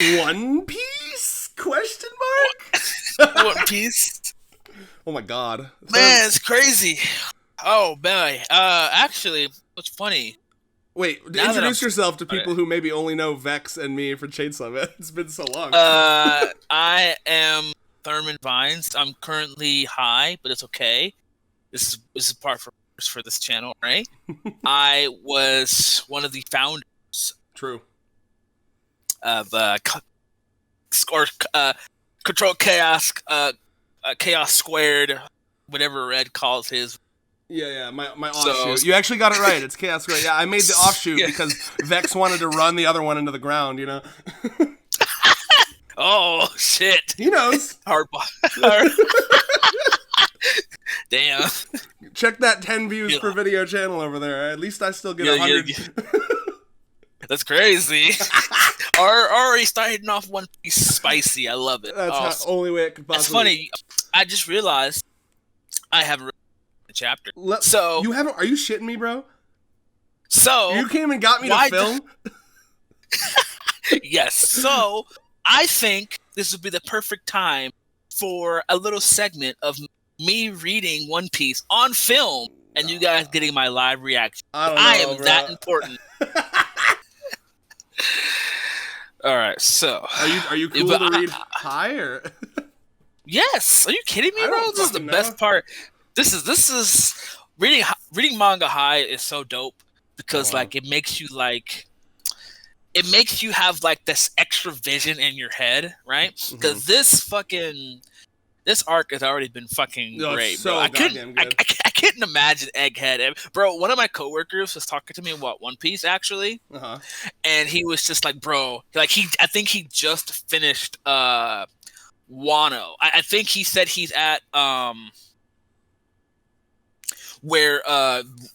One Piece? Question mark? One Piece. Oh my god. Man, it's crazy. Oh, boy. Actually, what's funny... Wait, introduce yourself to people who maybe only know Vex and me for Chainsaw Man. It's been so long. I am Thurman Vines. I'm currently high, but it's okay. This is part for this channel, right? I was one of the founders. True. Of Control Chaos, Chaos Squared, whatever Red calls his. Yeah, my offshoot. You actually got it right. It's Chaos Squared. Yeah, I made the offshoot because Vex wanted to run the other one into the ground, you know? Oh, shit. He knows. Hard. Damn. Check that 10 views per video channel over there. At least I still get 100. Yeah. That's crazy. Already starting off One Piece spicy. I love it. That's the only way it could possibly. It's funny. I just realized I haven't read the chapter. So you haven't? Are you shitting me, bro? So you came and got me to film? Yes. So I think this would be the perfect time for a little segment of me reading One Piece on film and you guys getting my live reaction. I am that important. All right, so are you cool to read high or? Yes. Are you kidding me, bro? This is the best part. This is reading manga high is so dope because like it makes you have like this extra vision in your head, right? Because this arc has already been fucking great, bro. I couldn't imagine Egghead. Bro, one of my coworkers was talking to me about One Piece, actually. And he was just like, bro, like I think he just finished Wano. I think he said he's at where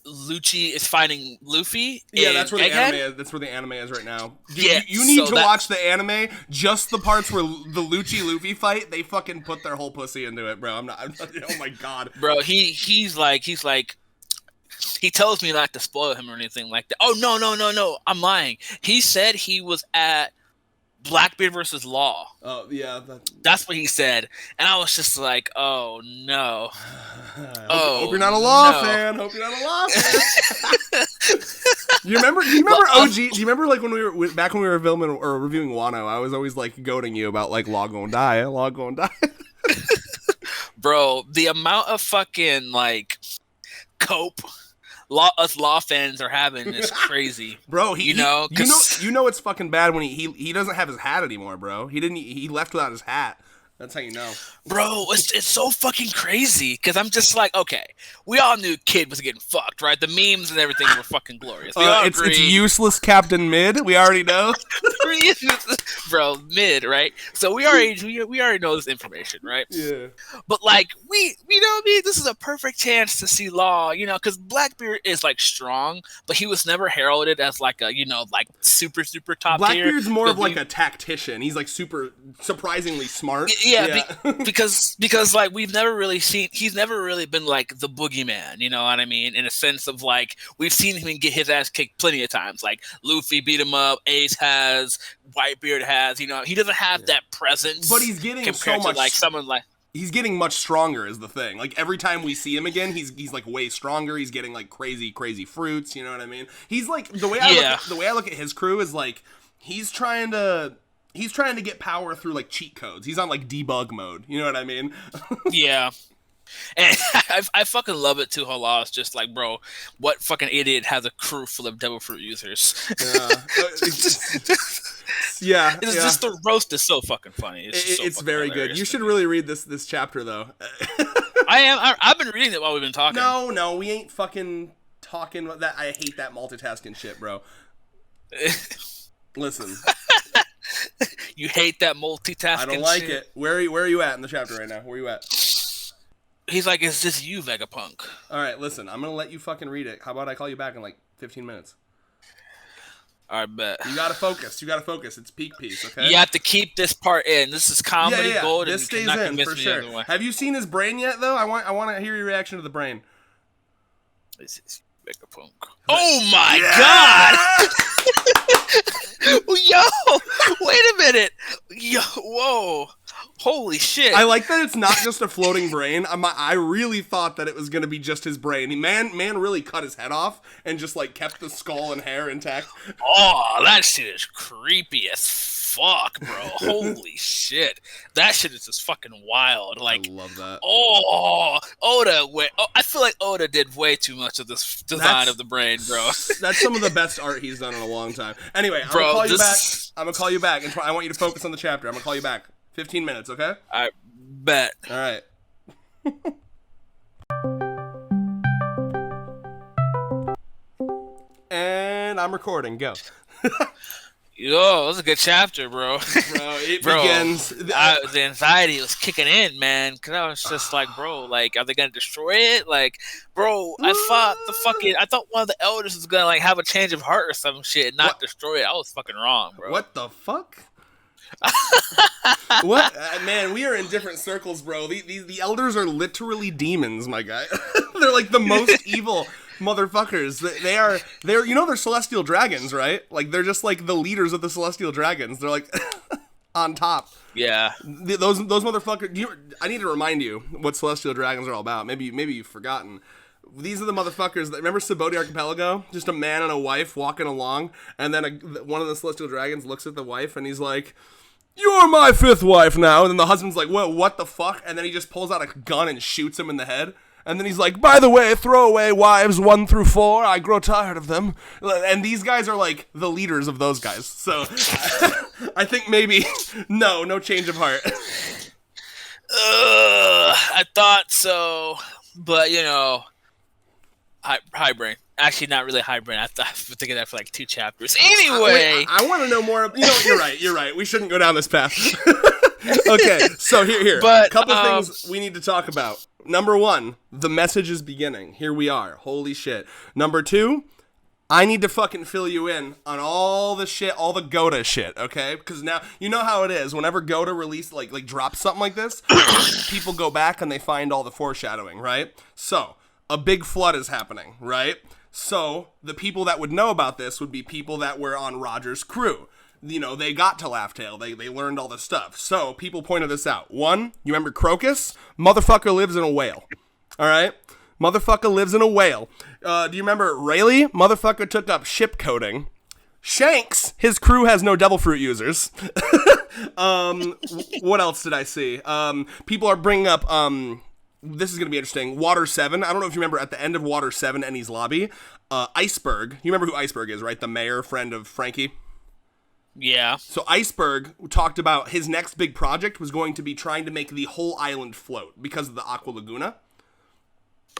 Lucci is fighting Luffy. Yeah, that's where the anime is. That's where the anime is right now. You need to watch the anime. Just the parts where the Lucci Luffy fight, they fucking put their whole pussy into it, bro. I'm not oh my god, bro. He's like he tells me not to spoil him or anything like that. Oh no, I'm lying. He said he was at Blackbeard versus Law. Oh yeah, that's what he said, and I was just like, "Oh no!" Hope you're not a Law fan. Hope you're not a Law fan. Do you remember OG? Do you remember like when we were filming or reviewing Wano? I was always like goading you about like Law gonna die. Bro, the amount of fucking like cope us Law fans are having is crazy, bro. You know it's fucking bad when he doesn't have his hat anymore, bro. He left without his hat. That's how you know, bro. It's so fucking crazy because I'm just like, okay, we all knew Kid was getting fucked, right? The memes and everything were fucking glorious. It's useless Captain Mid. We already know, bro. Mid, right? So we already know this information, right? Yeah. But like we know what I mean? This is a perfect chance to see Law, you know, because Blackbeard is like strong, but he was never heralded as like a like super top tier. Blackbeard's more of like a tactician. He's like surprisingly smart. Yeah. because like he's never really been like the boogeyman, you know what I mean? In a sense of like we've seen him get his ass kicked plenty of times. Like Luffy beat him up, Ace has, Whitebeard has, you know, he doesn't have that presence. But he's getting so much like someone like he's getting much stronger is the thing. Like every time we see him again, he's like way stronger. He's getting like crazy fruits, you know what I mean? He's like the way I look at his crew is like he's trying to get power through like cheat codes. He's on like debug mode. You know what I mean? Yeah. And I fucking love it too. How Law is just like, bro, what fucking idiot has a crew full of devil fruit users? Yeah. It's just the roast is so fucking funny. It's very good. You should really read this chapter though. I've been reading it while we've been talking. No, we ain't fucking talking about that. I hate that multitasking shit, bro. Listen. You hate that multitasking I don't like shit? it. Where are you at in the chapter right now? Where are you at? He's like, is this you, Vegapunk? Alright, listen, I'm gonna let you fucking read it. How about I call you back in like 15 minutes? I bet. You gotta focus. It's peak piece, okay? You have to keep this part in. This is comedy gold. This stays in, for sure. Have you seen his brain yet, though? I want to hear your reaction to the brain. This is Vegapunk. Oh my god! Yo, wait a minute. Yo, whoa. Holy shit. I like that it's not just a floating brain. I really thought that it was going to be just his brain. Man really cut his head off and just like kept the skull and hair intact. Oh, that shit is creepy as fuck, bro. Holy shit. That shit is just fucking wild. Like, I love that. Oh, Oda. I feel like Oda did way too much of this design of the brain, bro. That's some of the best art he's done in a long time. Anyway, bro, I'm going to call you back. And I want you to focus on the chapter. I'm going to call you back. 15 minutes, okay? I bet. All right. And I'm recording. Go. Yo, that was a good chapter, bro. It begins. The anxiety was kicking in, man. Because I was just like, bro, like, are they going to destroy it? Like, bro, I thought one of the elders was going to, like, have a change of heart or some shit and not destroy it. I was fucking wrong, bro. What the fuck? What? Man, we are in different circles, bro. The elders are literally demons, my guy. They're like the most evil motherfuckers. They're they're celestial dragons, right? Like they're just like the leaders of the celestial dragons. They're like on top. Yeah. Those motherfuckers. I need to remind you what celestial dragons are all about. Maybe you've forgotten. These are the motherfuckers that remember Subodhi Archipelago? Just a man and a wife walking along, and then one of the celestial dragons looks at the wife and he's like, "You're my fifth wife now." And then the husband's like, what the fuck? And then he just pulls out a gun and shoots him in the head. And then he's like, "By the way, throw away wives 1 through 4. I grow tired of them." And these guys are like the leaders of those guys. So I think maybe no change of heart. I thought so, but high brain. Actually, not really high brain. I've been thinking that for like 2 chapters. Anyway, I want to know more. You're right. We shouldn't go down this path. Okay, so here. But, a couple things we need to talk about. Number 1, the message is beginning. Here we are. Holy shit. Number 2, I need to fucking fill you in on all the shit, all the Gota shit, okay? Because now, you know how it is. Whenever Gota release, like drops something like this, people go back and they find all the foreshadowing, right? So, a big flood is happening, right? So, the people that would know about this would be people that were on Roger's crew. They got to Laugh-Tale. They learned all this stuff. So, people pointed this out. 1, you remember Crocus? Motherfucker lives in a whale. All right? Motherfucker lives in a whale. Do you remember Rayleigh? Motherfucker took up ship coding. Shanks, his crew has no devil fruit users. What else did I see? People are bringing up... this is going to be interesting. Water 7. I don't know if you remember at the end of Water 7, Ennie's lobby. Iceberg. You remember who Iceberg is, right? The mayor friend of Frankie? Yeah. So Iceberg talked about his next big project was going to be trying to make the whole island float because of the Aqua Laguna.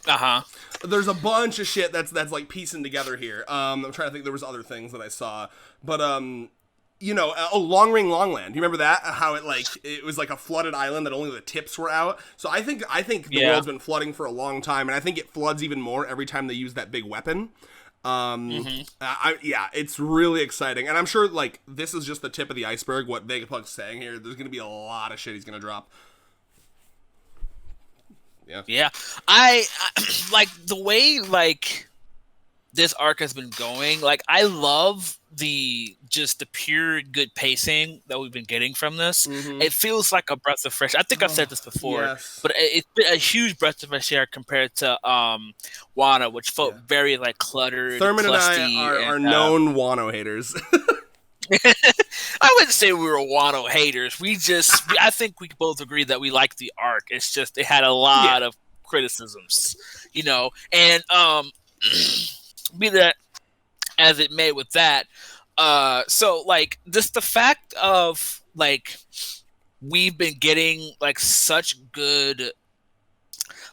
Uh-huh. There's a bunch of shit that's like piecing together here. I'm trying to think. There was other things that I saw. But, Long Ring Longland. You remember that? How it was like a flooded island that only the tips were out. So I think the world's been flooding for a long time, and I think it floods even more every time they use that big weapon. It's really exciting, and I'm sure like this is just the tip of the iceberg. What Vegapug's saying here, there's gonna be a lot of shit he's gonna drop. Yeah. I like the way like this arc has been going. Like I love the pure good pacing that we've been getting from this. Mm-hmm. It feels like a breath of fresh. I think I've said this before, but it's been a huge breath of fresh air compared to Wano, which felt very like cluttered. Thurman and I are known Wano haters. I wouldn't say we were Wano haters. I think we both agreed that we liked the arc. It's just it had a lot of criticisms, and be that as it may with that. So like just the fact of like we've been getting like such good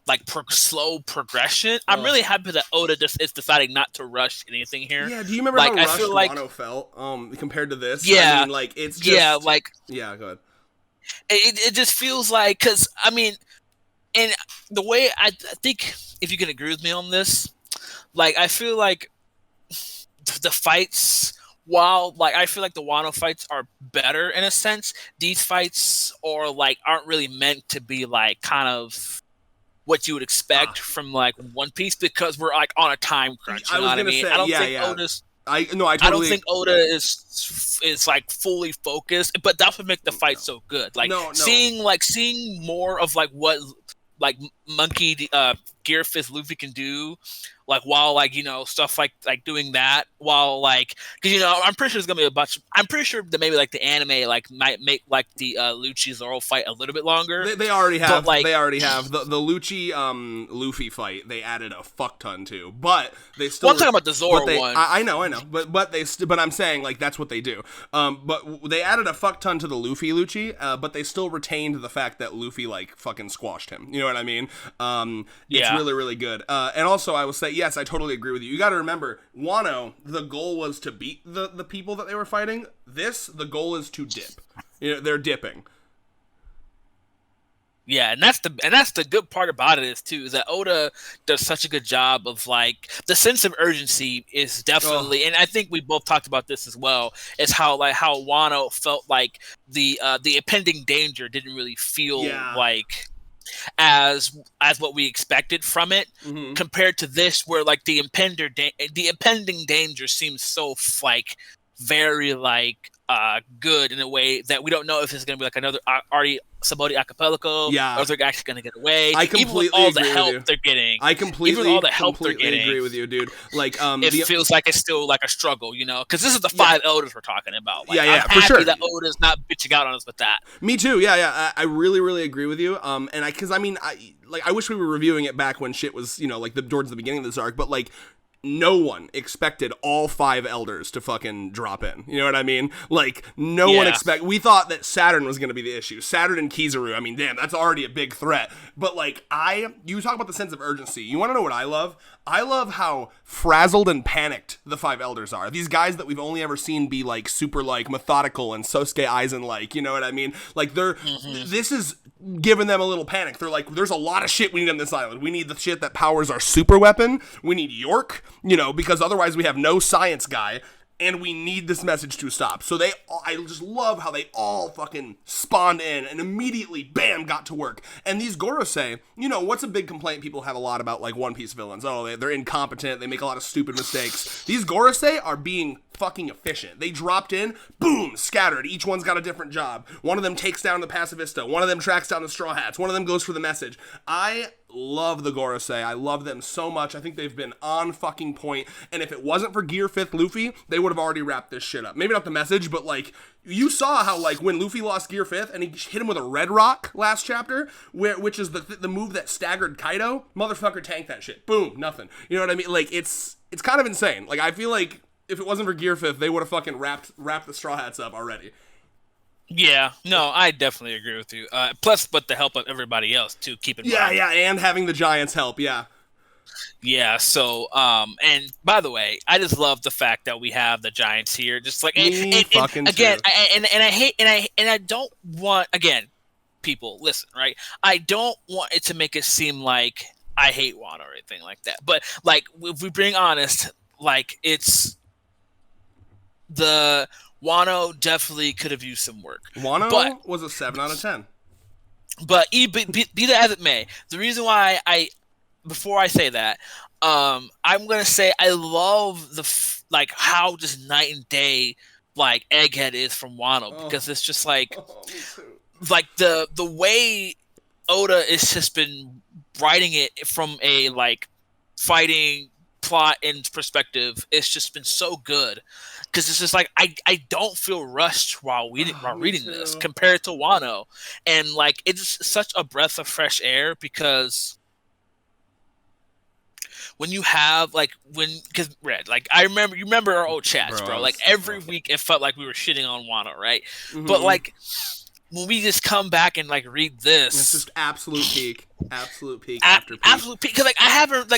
like slow progression. I'm really happy that Oda just is deciding not to rush anything here. Yeah, do you remember how rushed Wano felt compared to this? Yeah, I mean, like it's just go ahead. It just feels like because I mean, and the way I think if you can agree with me on this, like I feel like the fights. While like I feel like the Wano fights are better in a sense, these fights aren't really meant to be like kind of what you would expect from like One Piece because we're like on a time crunch. You know what I mean? I don't think Oda's I don't think Oda is like fully focused, but that's what makes the fight so good. Like seeing more of like what like Monkey Gear Fist Luffy can do, like while like stuff like doing that while like because I'm pretty sure there's gonna be a bunch. I'm pretty sure that maybe like the anime like might make like the Lucci Zoro fight a little bit longer. They already have. They already have the Lucci Luffy fight. They added a fuck ton to, but they still. Well, I'm talking about the Zoro one. I know, but I'm saying like that's what they do. But they added a fuck ton to the Lucci, but they still retained the fact that Luffy like fucking squashed him. You know what I mean? It's really, really good. And also, I will say, yes, I totally agree with you. You got to remember, Wano, the goal was to beat the people that they were fighting. The goal is to dip. They're dipping. Yeah, and that's the good part about it is that Oda does such a good job of like the sense of urgency is definitely, and I think we both talked about this as well, is how Wano felt like the impending danger didn't really feel like as what we expected from it, compared to this where like the impending danger seems so like very like good in a way that we don't know if it's going to be like another Sabaody archipelago, or if they're actually going to get away. I completely even with all the agree help with you. they're getting. I completely agree with you, dude. Like, it feels like it's still like a struggle, because this is the 5 elders we're talking about. Like, I'm for sure that Oda's not bitching out on us with that. Me too. Yeah. I really, really agree with you. And I wish we were reviewing it back when shit was, like towards the beginning of this arc, but like. No one expected all 5 elders to fucking drop in. You know what I mean? Like, no one we thought that Saturn was going to be the issue. Saturn and Kizaru, I mean, damn, that's already a big threat. But, like, you talk about the sense of urgency. You want to know what I love? I love how frazzled and panicked the 5 elders are. These guys that we've only ever seen be, like, super, like, methodical and Sosuke Aizen-like, you know what I mean? Like, this is giving them a little panic. They're like, there's a lot of shit we need on this island. We need the shit that powers our super weapon. We need York, because otherwise we have no science guy. And we need this message to stop. So I just love how they all fucking spawned in and immediately, bam, got to work. And these Gorosei, what's a big complaint people have a lot about, like, One Piece villains? Oh, they're incompetent. They make a lot of stupid mistakes. These Gorosei are being fucking efficient. They dropped in, boom, scattered. Each one's got a different job. One of them takes down the pacifista. One of them tracks down the Straw Hats. One of them goes for the message. I love the Gorosei. I love them so much. I think they've been on fucking point. And if it wasn't for Gear 5th Luffy, they would have already wrapped this shit up. Maybe not the message, but like, you saw how like when Luffy lost Gear 5th and he hit him with a Red Rock last chapter, which is the move that staggered Kaido, motherfucker tanked that shit. Boom, nothing. You know what I mean? Like, it's kind of insane. Like, I feel like if it wasn't for Gear 5th, they would have fucking wrapped the Straw Hats up already. Yeah, no, I definitely agree with you. Plus, but the help of everybody else too. Keep in mind. Yeah, and having the Giants help. Yeah. So, and by the way, I just love the fact that we have the Giants here. Just like, and again, I don't want, again, people listen, right? I don't want it to make it seem like I hate Wano or anything like that. But like, if we being honest, like it's the. Wano definitely could have used some work. Wano was a 7 out of 10. But be that as it may, the reason why before I say that, I'm gonna say I love like how just night and day like Egghead is from Wano, because it's just like like the way Oda has just been writing it from a like fighting plot and perspective. It's just been so good. Because it's just like I don't feel rushed while reading this compared to Wano, and like it's such a breath of fresh air, because when you have because Red, like you remember our old chats, bro. Like every week it felt like we were shitting on Wano, right? Mm-hmm. But like when we just come back and like read this, it's just absolute peak after peak. Absolute peak. Because like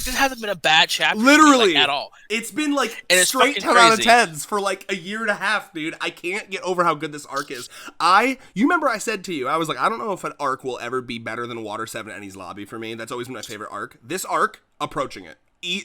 this hasn't been a bad chapter, literally at all. It's been like straight 10 out of 10s for like a year and a half, dude. I can't get over how good this arc is. You remember I said to you, I was like, I don't know if an arc will ever be better than Water 7 Enies Lobby for me. That's always been my favorite arc. This arc, approaching it.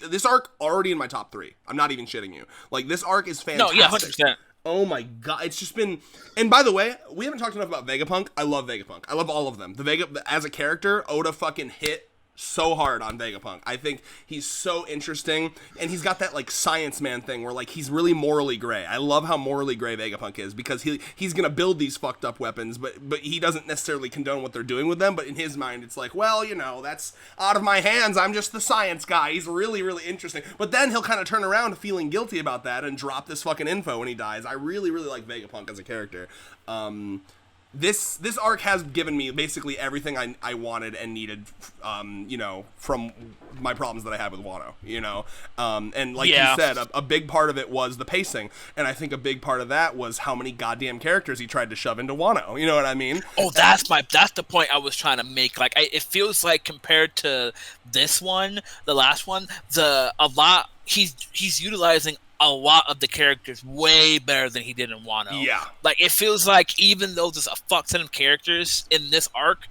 This arc already in my top 3. I'm not even shitting you. Like, this arc is fantastic. No, yeah, 100%. Oh my god, it's just been. And by the way, we haven't talked enough about Vegapunk. I love Vegapunk. I love all of them. The Vega as a character, Oda fucking hit so hard on Vegapunk. I think he's so interesting, and he's got that like science man thing where like he's really morally gray. I love how morally gray Vegapunk is, because he's gonna build these fucked up weapons, but he doesn't necessarily condone what they're doing with them. But in his mind, it's like, well, that's out of my hands. I'm just the science guy. He's really, really interesting. But then he'll kind of turn around feeling guilty about that and drop this fucking info when he dies. I really, really like Vegapunk as a character. This arc has given me basically everything I wanted and needed, from my problems that I had with Wano, and like you said, a big part of it was the pacing, and I think a big part of that was how many goddamn characters he tried to shove into Wano. You know what I mean? Oh, that's the point I was trying to make. Like, it feels like compared to this one, the last one, he's utilizing a lot of the characters way better than he did in Wano. Yeah. Like, it feels like even though there's a fuck ton of characters in this arc,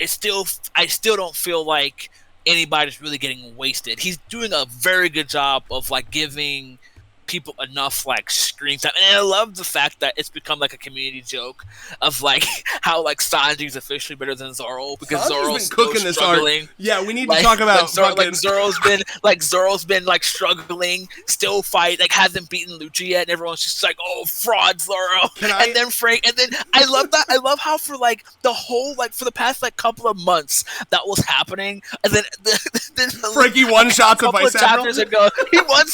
I still don't feel like anybody's really getting wasted. He's doing a very good job of like giving people enough like screen time, and I love the fact that it's become like a community joke of like how like Sanji's officially better than Zoro because Zoro's been cooking this struggling. Yeah, we need to talk about Zoro's been like struggling, still fight, like hasn't beaten Lucci yet, and everyone's just like, oh, fraud Zoro. And then Frank, and then I love that. I love how for like the whole like for the past like couple of months that was happening, and then Frankie one shots him by chapters ago. He one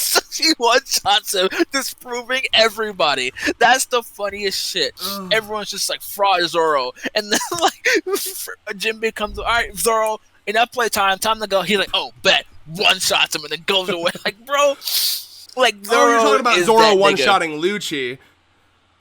shots him, disproving everybody. That's the funniest shit. Everyone's just like fraud Zoro, and then like Jinbei comes, all right, Zoro, enough playtime, time to go. He's like, oh, bet, one shots him and then goes away. Like, bro, like Zoro. You're talking about Zoro one shotting Lucci.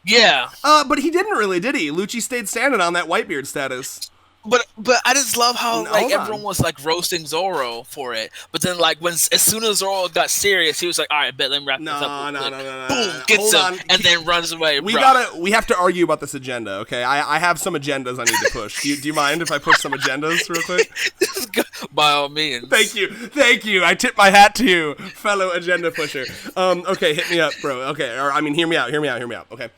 Yeah. But he didn't really, did he? Lucci stayed standing on that Whitebeard status. But I just love how like everyone was like roasting Zoro for it, but then like as soon as Zoro got serious, he was like, "All right, bet, let me wrap this up." No. Boom, gets him, and then runs away. We have to argue about this agenda, okay? I have some agendas I need to push. Do you mind if I push some agendas real quick? By all means. Thank you. I tip my hat to you, fellow agenda pusher. Okay, hit me up, bro. Okay, or I mean, hear me out. Okay,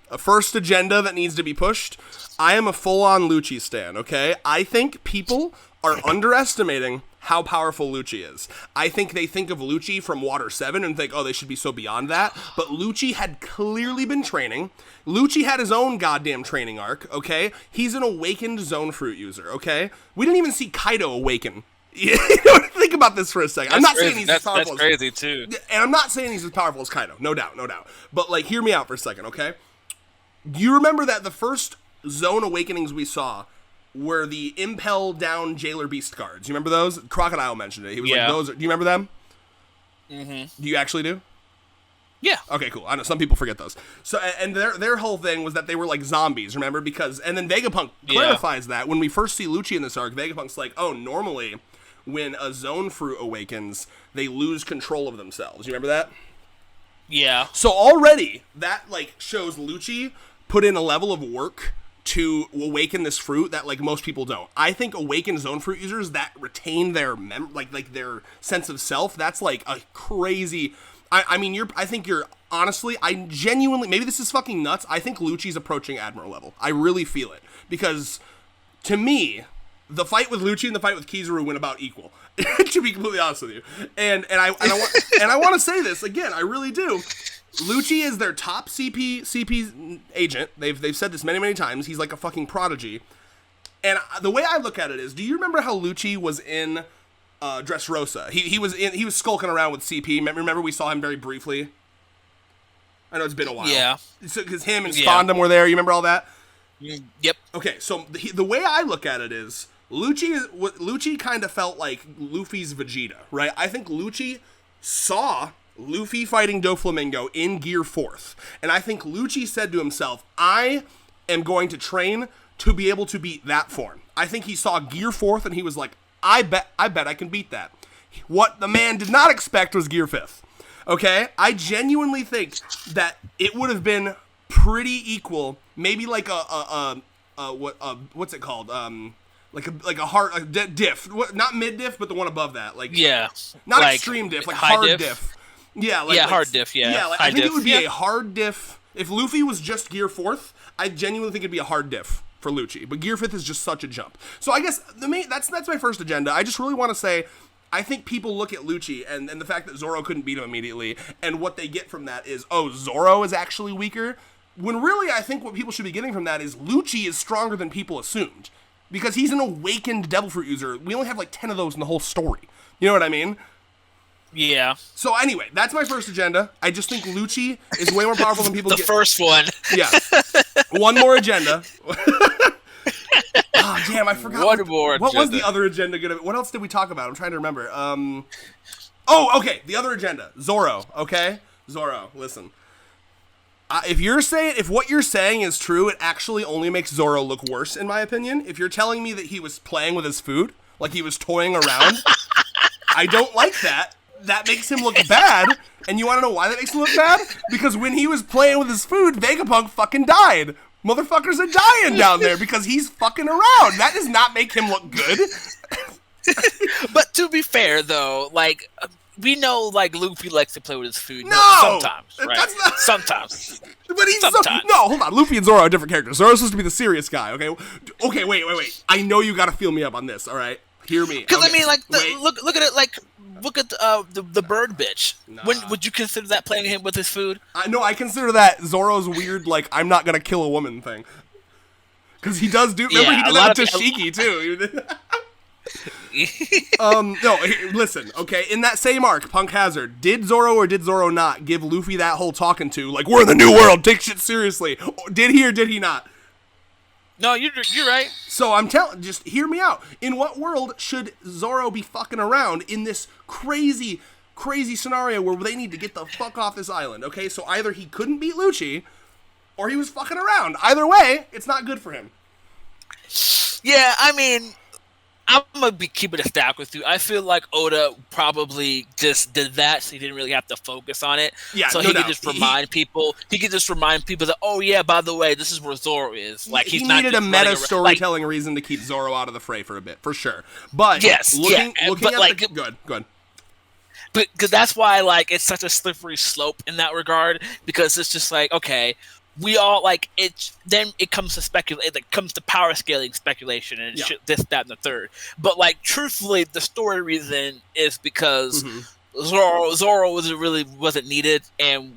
a first agenda that needs to be pushed. I am a full-on Lucci stan, okay? I think people are underestimating how powerful Lucci is. I think they think of Lucci from Water 7 and think, oh, they should be so beyond that. But Lucci had clearly been training. Lucci had his own goddamn training arc, okay? He's an awakened Zone Fruit user, okay? We didn't even see Kaido awaken. Think about this for a second. I'm not saying he's as powerful as... That's crazy, too. And I'm not saying he's as powerful as Kaido. No doubt. But, like, hear me out for a second, okay? Do you remember that the first Zone awakenings we saw were the Impel down Jailer Beast cards? You remember those? Crocodile mentioned it. He was like, those. Do you remember them? Mm-hmm. Do you actually do? Yeah. Okay, cool. I know some people forget those. So, and their whole thing was that they were like zombies, remember? And then Vegapunk clarifies that when we first see Lucci in this arc, Vegapunk's like, oh, normally when a Zone Fruit awakens, they lose control of themselves. You remember that? Yeah. So already that like shows Lucci put in a level of work to awaken this fruit that like most people don't. I think awakened Zone Fruit users that retain their like their sense of self, that's like a crazy. I mean, I think you're honestly, I genuinely, maybe this is fucking nuts. I think Lucci's approaching Admiral level. I really feel it, because to me, the fight with Lucci and the fight with Kizaru went about equal. To be completely honest with you, and I want to say this again. I really do. Lucci is their top CP agent. They've said this many times. He's like a fucking prodigy. And the way I look at it is, do you remember how Lucci was in Dressrosa? He was skulking around with CP. Remember we saw him very briefly? I know it's been a while. Yeah. Because him and Spondum were there. You remember all that? Yep. Okay, so the way I look at it is, Lucci kind of felt like Luffy's Vegeta, right? I think Lucci saw Luffy fighting Doflamingo in Gear 4th. And I think Lucci said to himself, I am going to train to be able to beat that form. I think he saw Gear 4th and he was like, I bet I can beat that. What the man did not expect was Gear 5th. Okay? I genuinely think that it would have been pretty equal. Maybe like what's it called? Like a diff. Not mid diff, but the one above that. Like, not like extreme diff, like hard diff. Yeah, hard diff, yeah. Yeah, I think it would be a hard diff. If Luffy was just Gear 4th, I genuinely think it'd be a hard diff. for Lucci, but Gear 5th is just such a jump. So I guess that's my first agenda. I just really want to say, I think people look at Lucci and the fact that Zoro couldn't beat him immediately, and what they get from that is, oh, Zoro is actually weaker, when really I think what people should be getting from that is Lucci is stronger than people assumed, because he's an awakened Devil Fruit user. We only have like 10 of those in the whole story. You know what I mean? Yeah. So anyway, that's my first agenda. I just think Lucci is way more powerful than people the first one. Yeah. One more agenda. Oh, damn, I forgot. What was the other agenda gonna be? What else did we talk about? I'm trying to remember. Okay, the other agenda. Zoro, okay? Zoro, listen. If what you're saying is true, it actually only makes Zoro look worse, in my opinion. If you're telling me that he was playing with his food, like he was toying around, I don't like that. That makes him look bad. And you want to know why that makes him look bad? Because when he was playing with his food, Vegapunk fucking died. Motherfuckers are dying down there because he's fucking around. That does not make him look good. But to be fair, though, like, we know, like, Luffy likes to play with his food. No! Sometimes, right? That's not... Sometimes. But he's sometimes. No, hold on. Luffy and Zoro are different characters. Zoro's supposed to be the serious guy, okay? Okay, wait. I know you gotta feel me up on this, all right? Hear me. Because, okay. I mean, like, look at it, like... Look at the bird bitch. Nah. Would you consider that playing him with his food? No, I consider that Zoro's weird, like, I'm not gonna kill a woman thing. Because he does do... Remember, he did that with Tashiki, too. No, listen, okay, in that same arc, Punk Hazard, did Zoro or did Zoro not give Luffy that whole talking to, like, we're in the new world, take shit seriously? Did he or did he not? No, you're right. So I'm just hear me out. In what world should Zoro be fucking around in this crazy scenario where they need to get the fuck off this island? Okay, so either he couldn't beat Lucci, or he was fucking around. Either way, it's not good for him. Yeah, I mean, I'm gonna be keeping a stack with you. I feel like Oda probably just did that, so he didn't really have to focus on it. Yeah, so no he doubt. could just remind people. He could just remind people that, oh yeah, by the way, this is where Zoro is. Like he needed a meta storytelling reason to keep Zoro out of the fray for a bit, for sure. But looking at good. Because that's why, like, it's such a slippery slope in that regard. Because it's just like, okay, we all like it. Then it comes to speculate. It comes to power scaling speculation and shit, this, that, and the third. But like, truthfully, the story reason is because Zoro wasn't needed, and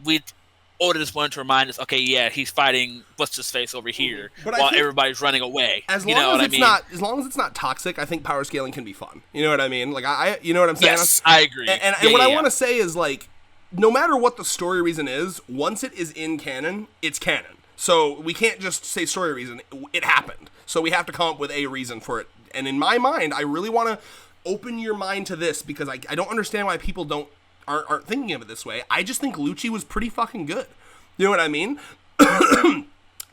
Oda just wanted to remind us. Okay, yeah, he's fighting what's his face over here while everybody's running away. As long as it's not toxic, I think power scaling can be fun. You know what I mean? Like you know what I'm saying? Yes, I agree. And what I want to say is, like, no matter what the story reason is, once it is in canon, it's canon. So we can't just say story reason. It happened. So we have to come up with a reason for it. And in my mind, I really want to open your mind to this, because I don't understand why people aren't thinking of it this way. I just think Lucci was pretty fucking good. You know what I mean?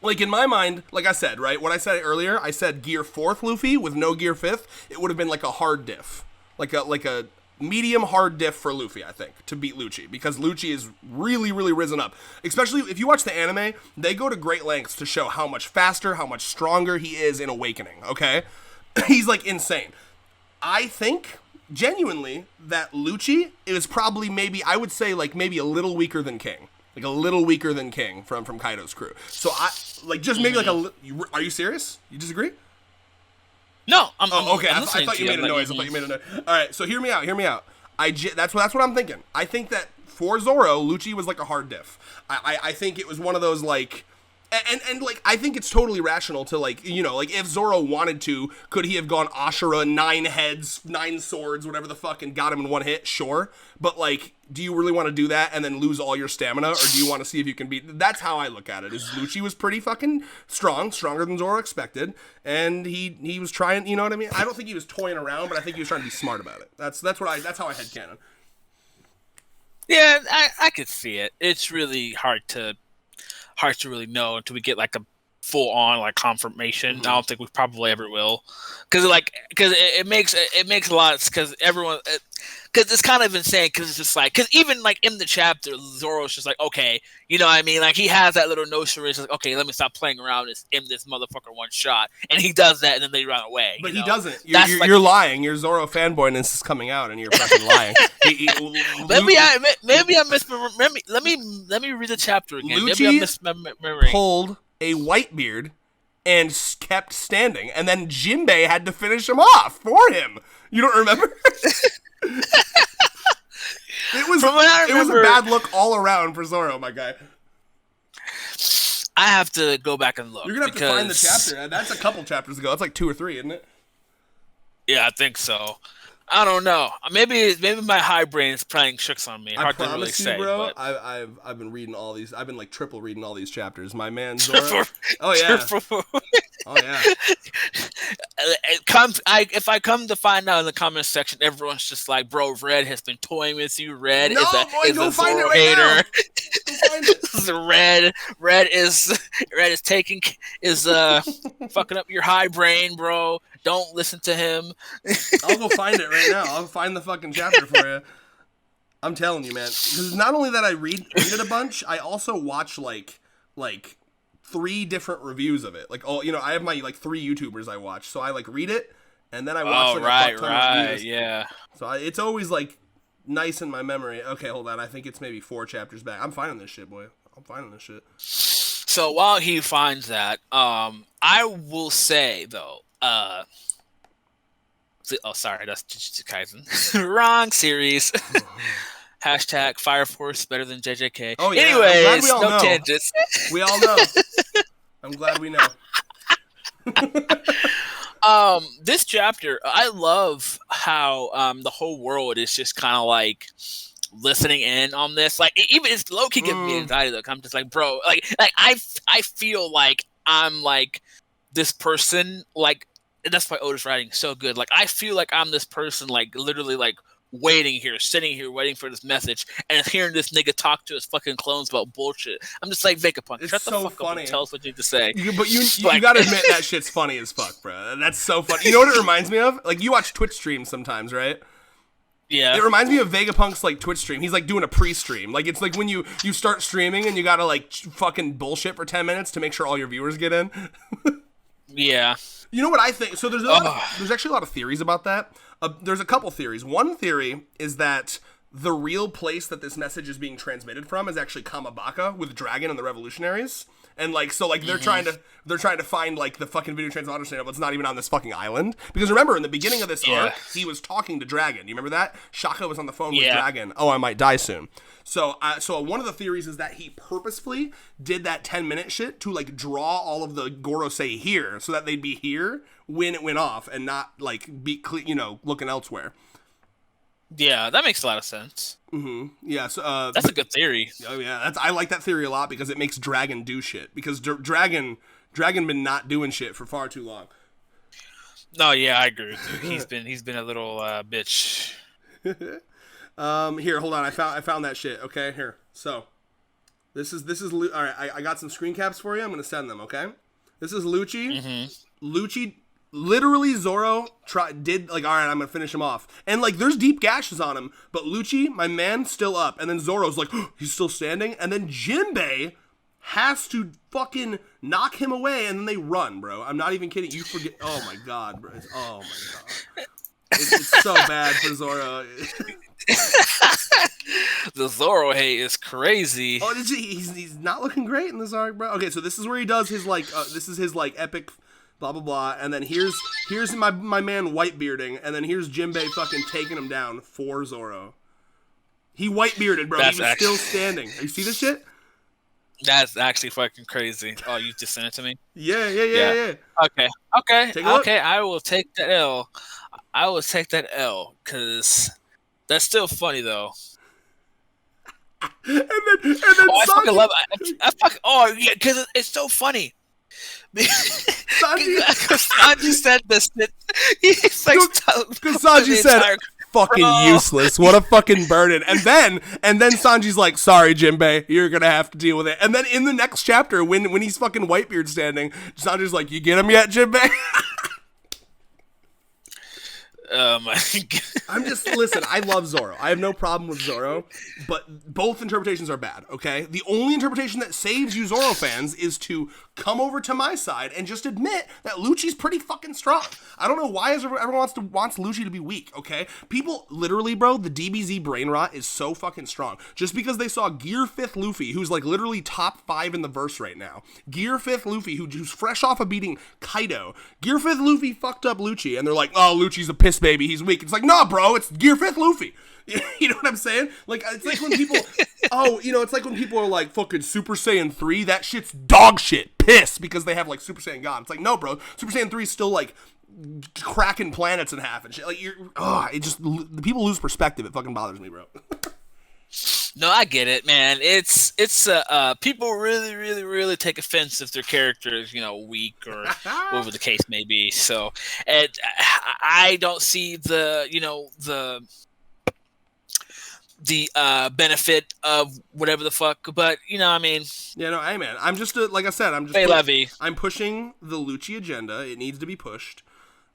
Like, in my mind, like I said, right? What I said earlier, I said Gear 4th Luffy with no Gear 5th. It would have been like a hard diff. Like a medium hard diff for Luffy, I think, to beat Lucci, because Lucci is really, really risen up. Especially if you watch the anime, they go to great lengths to show how much faster, how much stronger he is in Awakening, okay? He's, like, insane. I think, genuinely, that Lucci is probably I would say, like, maybe a little weaker than King. Like, a little weaker than King from Kaido's crew. So, just maybe like are you serious? You disagree? No, okay. I thought you made a noise. All right, so hear me out. That's what I'm thinking. I think that for Zoro, Lucci was like a hard diff. I think it was one of those, like, and like, I think it's totally rational to, like, you know, like, if Zoro wanted to, could he have gone Ashura, 9 heads, 9 swords, whatever the fuck, and got him in one hit? Sure. But, like, do you really want to do that and then lose all your stamina, or do you want to see if you can beat... That's how I look at it, is Lucci was pretty fucking stronger than Zoro expected, and he was trying, you know what I mean? I don't think he was toying around, but I think he was trying to be smart about it. That's how I headcanon. Yeah, I could see it. It's really hard to really know until we get, like, a full-on, like, confirmation. I don't think we probably ever will, because it makes a lot, because everyone, because it's kind of insane, because it's just like, because even, like, in the chapter, Zoro's just like, okay, you know what I mean, like, he has that little notion where he's like, okay, let me stop playing around and end this motherfucker one shot, and he does that, and then they run away. But he doesn't. You're lying. Your Zoro fanboyness is coming out, and you're fucking lying. Maybe I misremember. Let me read the chapter again. Lucci maybe I'm misremembering. Pulled a Whitebeard and kept standing, and then Jinbei had to finish him off for him. You don't remember? It was a bad look all around for Zoro, my guy. I have to go back and look. You're gonna have to find the chapter. That's a couple chapters ago. That's like 2 or 3, isn't it? Yeah, I think so. I don't know. Maybe my high brain is playing tricks on me. Hard to really say, bro. But... I've been reading all these. I've been like triple reading all these chapters. My man Zoro. Oh yeah. Oh yeah. If I come to find out in the comment section, everyone's just like, "Bro, Red has been toying with you. Red is a Zoro hater. Red is fucking up your high brain, bro. Don't listen to him." I'll go find it right now. I'll find the fucking chapter for you. I'm telling you, man. Because not only that I read it a bunch, I also watch like 3 different reviews of it. Like, I have my like 3 YouTubers I watch. So I like read it, and then I watch a fuck ton of reviews. Yeah. So it's always like nice in my memory. Okay, hold on. I think it's maybe 4 chapters back. I'm finding this shit, boy. I'm finding this shit. So while he finds that, I will say though, sorry, that's Jujutsu Kaisen. Wrong series. Hashtag Fire Force better than JJK. Oh yeah. Anyways, no tangents. We all know. I'm glad we know. This chapter, I love how the whole world is just kind of like listening in on this. Like, even it's low key giving me anxiety. Though, I'm just like, bro, like I feel like I'm like this person, like. And that's why Oda's writing so good. Like, I feel like I'm this person, like, literally, like, waiting here, sitting here, waiting for this message, and hearing this nigga talk to his fucking clones about bullshit. I'm just like, Vegapunk, shut the fuck up and tell us what you need to say. But you gotta admit that shit's funny as fuck, bro. That's so funny. You know what it reminds me of? Like, you watch Twitch streams sometimes, right? Yeah. It reminds me of Vegapunk's, like, Twitch stream. He's, like, doing a pre-stream. Like, it's like when you start streaming and you gotta, like, fucking bullshit for 10 minutes to make sure all your viewers get in. Yeah. You know what I think? So there's actually a lot of theories about that. There's a couple theories. One theory is that the real place that this message is being transmitted from is actually Kamabaka with Dragon and the Revolutionaries. And like, so like they're trying to find like the fucking video translation channel, but it's not even on this fucking island. Because remember, in the beginning of this arc, he was talking to Dragon. You remember that? Shaka was on the phone with Dragon. Oh, I might die soon. So one of the theories is that he purposefully did that 10-minute shit to like draw all of the Gorosei here, so that they'd be here when it went off and not like be looking elsewhere. Yeah, that makes a lot of sense. Mm-hmm. Yeah, so that's a good theory. Oh yeah, I like that theory a lot because it makes Dragon do shit. Because Dragon been not doing shit for far too long. No, yeah, I agree with you. He's been a little bitch. Here, hold on. I found that shit. Okay, here. So, this is all right. I got some screen caps for you. I'm gonna send them. Okay. This is Lucci. Mm-hmm. Lucci. Literally, Zoro did like, all right, I'm gonna finish him off, and like, there's deep gashes on him, but Lucci, my man, still up, and then Zoro's like, oh, he's still standing, and then Jinbei has to fucking knock him away, and then they run, bro. I'm not even kidding. You forget? Oh my god, bro. Oh my god. It's so bad for Zoro. The Zoro hate is crazy. Oh, he's not looking great in this arc, bro. Okay, so this is where he does his like, this is his like epic. Blah blah blah, and then here's my man whitebearding, and then here's Jinbei fucking taking him down for Zoro. He whitebearded, bro. He was still standing. You see this shit? That's actually fucking crazy. Oh, you just sent it to me? Yeah. Okay. I will take that L. Because that's still funny though. and then I fucking love it. Because it's so funny. Sanji said this. He's like, because Sanji said, "Fucking useless. What a fucking burden." And then Sanji's like, "Sorry, Jinbei, you're gonna have to deal with it." And then in the next chapter, when he's fucking Whitebeard standing, Sanji's like, "You get him yet, Jinbei?" Listen, I love Zoro. I have no problem with Zoro, but both interpretations are bad, okay? The only interpretation that saves you Zoro fans is to come over to my side and just admit that Lucci's pretty fucking strong. I don't know why everyone wants Lucci to be weak, okay? People, literally, bro, the DBZ brain rot is so fucking strong. Just because they saw Gear 5th Luffy, who's like literally top 5 in the verse right now, Gear 5th Luffy, who's fresh off of beating Kaido, Gear 5th Luffy fucked up Lucci, and they're like, oh, Lucci's a piss baby, he's weak. It's like, nah, bro, it's Gear 5th Luffy. You know what I'm saying? Like, it's like when people, it's like when people are like, fucking Super Saiyan 3, that shit's dog shit, piss, because they have like Super Saiyan God. It's like, no, bro, Super Saiyan 3 is still like cracking planets in half and shit. Like, the people lose perspective. It fucking bothers me, bro. No, I get it, man. It's people really, really, really take offense if their character is, weak or whatever the case may be. So, and I don't see the benefit of whatever the fuck, but hey man, I'm just like I said, I'm pushing the Lucci agenda. It needs to be pushed.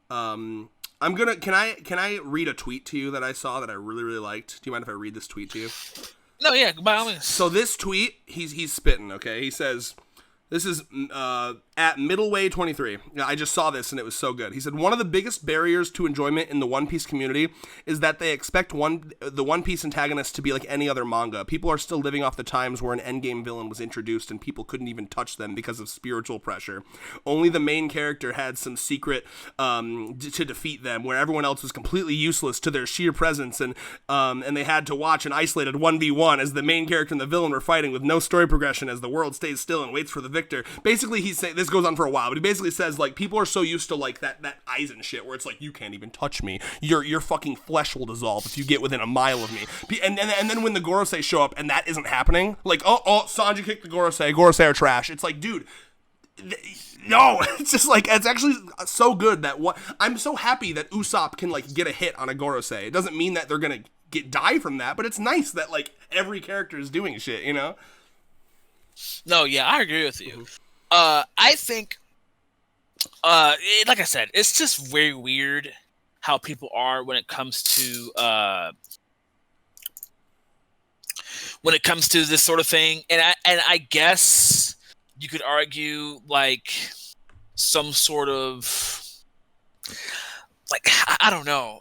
Can I read a tweet to you that I saw that I really, really liked? Do you mind if I read this tweet to you? No, yeah, by all means. So this tweet, he's spitting, okay? He says, this is at Middleway23. I just saw this and it was so good. He said, one of the biggest barriers to enjoyment in the One Piece community is that they expect the One Piece antagonist to be like any other manga. People are still living off the times where an endgame villain was introduced and people couldn't even touch them because of spiritual pressure. Only the main character had some secret to defeat them, where everyone else was completely useless to their sheer presence, and they had to watch an isolated 1v1 as the main character and the villain were fighting with no story progression as the world stays still and waits for the victor. Basically, he's saying, this goes on for a while, but he basically says, like, people are so used to, like, that Aizen shit, where it's like, you can't even touch me. Your fucking flesh will dissolve if you get within a mile of me. And then when the Gorosei show up and that isn't happening, like, oh, Sanji kicked the Gorosei are trash. It's like, dude, no, it's just like, it's actually so good that I'm so happy that Usopp can, like, get a hit on a Gorosei. It doesn't mean that they're gonna die from that, but it's nice that, like, every character is doing shit, you know? No, yeah, I agree with you. I think, like I said, it's just very weird how people are when it comes to this sort of thing, and I guess you could argue like some sort of like, I don't know.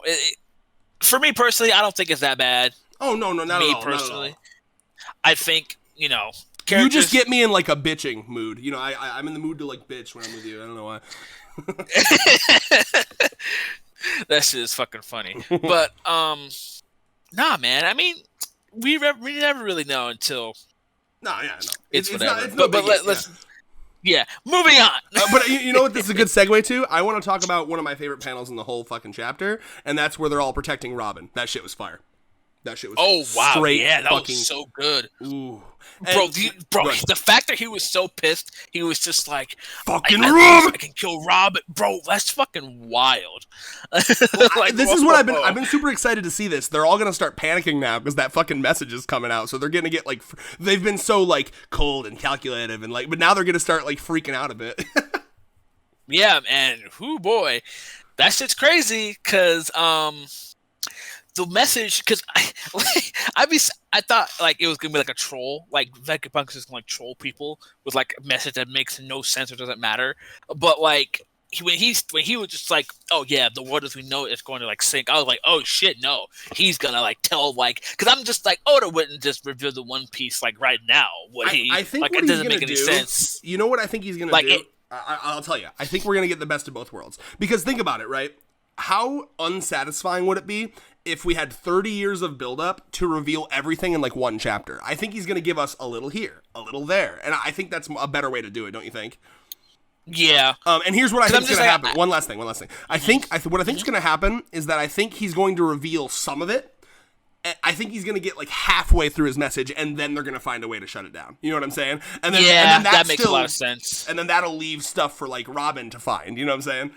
For me personally, I don't think it's that bad. Oh no, not me at all. Personally, not at all. I think you just get me in like a bitching mood. I'm in the mood to like bitch when I'm with you. I don't know why. That shit is fucking funny. But nah, man. I mean, we never really know until. No. It's whatever. Let's. Yeah, moving on. But you know what this is a good segue to? I want to talk about one of my favorite panels in the whole fucking chapter, and that's where they're all protecting Robin. That shit was fire. That shit was straight. Yeah, that fucking, was so good. Ooh. The fact that he was so pissed, he was just like, fucking Robin! I can kill Robin. Bro, that's fucking wild. Like, this is what I've been super excited to see this. They're all going to start panicking now because that fucking message is coming out. So they're going to get like, they've been so like cold and calculative and like, but now they're going to start like freaking out a bit. Yeah, man. Whoo boy. That shit's crazy because, the message, because I thought like it was gonna be like a troll, like Vegapunk is just gonna like troll people with like a message that makes no sense or doesn't matter. But like when he was just like, oh yeah, the world as we know it's going to like sink. I was like, oh shit, no, he's gonna like tell like, because I'm just like, Oda wouldn't just reveal the One Piece like right now. I think like, what it doesn't make any sense. You know what I think he's gonna do? I'll tell you. I think we're gonna get the best of both worlds, because think about it, right? How unsatisfying would it be if we had 30 years of buildup to reveal everything in like one chapter? I think he's going to give us a little here, a little there. And I think that's a better way to do it, don't you think? Yeah. And here's what I think is going to happen. One last thing. What I think is going to happen is that I think he's going to reveal some of it. I think he's going to get like halfway through his message, and then they're going to find a way to shut it down. You know what I'm saying? And then, that makes a lot of sense. And then that'll leave stuff for like Robin to find. You know what I'm saying?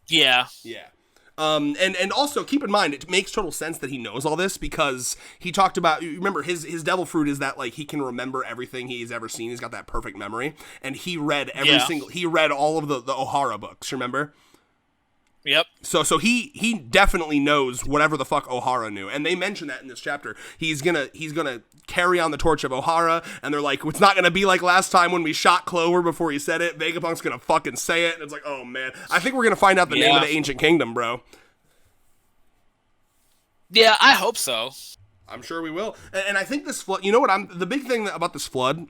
Yeah. Yeah. And also keep in mind, it makes total sense that he knows all this, because he talked about, remember his devil fruit is that like he can remember everything he's ever seen. He's got that perfect memory, and he read he read all of the Ohara books, remember? Yep. So he definitely knows whatever the fuck O'Hara knew, and they mention that in this chapter. He's gonna carry on the torch of O'Hara, and they're like, it's not gonna be like last time when we shot Clover before he said it. Vegapunk's gonna fucking say it, and it's like, oh man, I think we're gonna find out the name of the ancient kingdom, bro. Yeah, I hope so. I'm sure we will, and I think this flood. You know what? The big thing about this flood,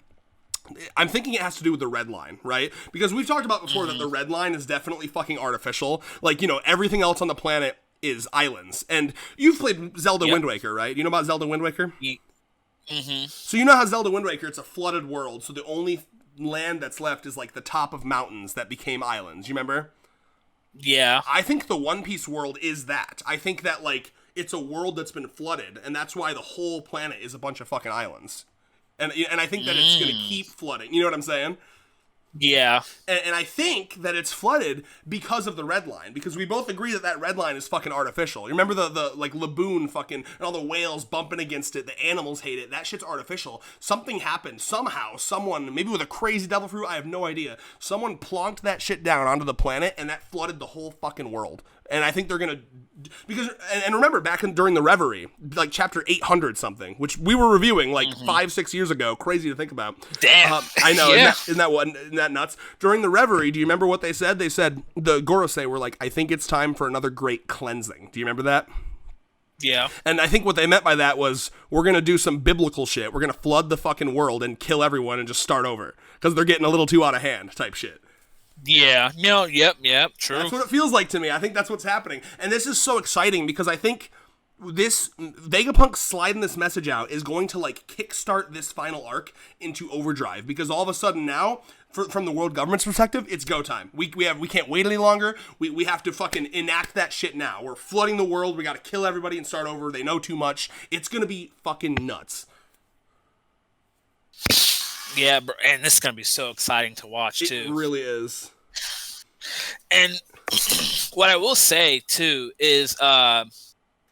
I'm thinking it has to do with the red line, right? Because we've talked about before that the red line is definitely fucking artificial. Like, everything else on the planet is islands. And you've played Zelda Wind Waker, right? You know about Zelda Wind Waker? Mm-hmm. So you know how Zelda Wind Waker, it's a flooded world, so the only land that's left is like the top of mountains that became islands. You remember? Yeah. I think the One Piece world is that. I think that, like, it's a world that's been flooded, and that's why the whole planet is a bunch of fucking islands. And I think that it's going to keep flooding. You know what I'm saying? Yeah. And I think that it's flooded because of the red line. Because we both agree that red line is fucking artificial. You remember the like, Laboon fucking, and all the whales bumping against it. The animals hate it. That shit's artificial. Something happened. Somehow, someone, maybe with a crazy devil fruit, I have no idea. Someone plonked that shit down onto the planet, and that flooded the whole fucking world. And I think they're going to, because, and remember back during the Reverie, like chapter 800 something, which we were reviewing like 5-6 years ago. Crazy to think about. Damn. I know. Yeah. Isn't that nuts? During the Reverie, do you remember what they said? They said, the Gorosei were like, I think it's time for another great cleansing. Do you remember that? Yeah. And I think what they meant by that was, we're going to do some biblical shit. We're going to flood the fucking world and kill everyone and just start over. Because they're getting a little too out of hand type shit. Yeah, no, yep, true. That's what it feels like to me. I think that's what's happening. And this is so exciting because I think this Vegapunk sliding this message out is going to, like, kickstart this final arc into overdrive, because all of a sudden now, from the world government's perspective, it's go time. We can't wait any longer. We have to fucking enact that shit now. We're flooding the world. We got to kill everybody and start over. They know too much. It's going to be fucking nuts. Yeah, and this is going to be so exciting to watch, too. It really is. And what I will say, too, is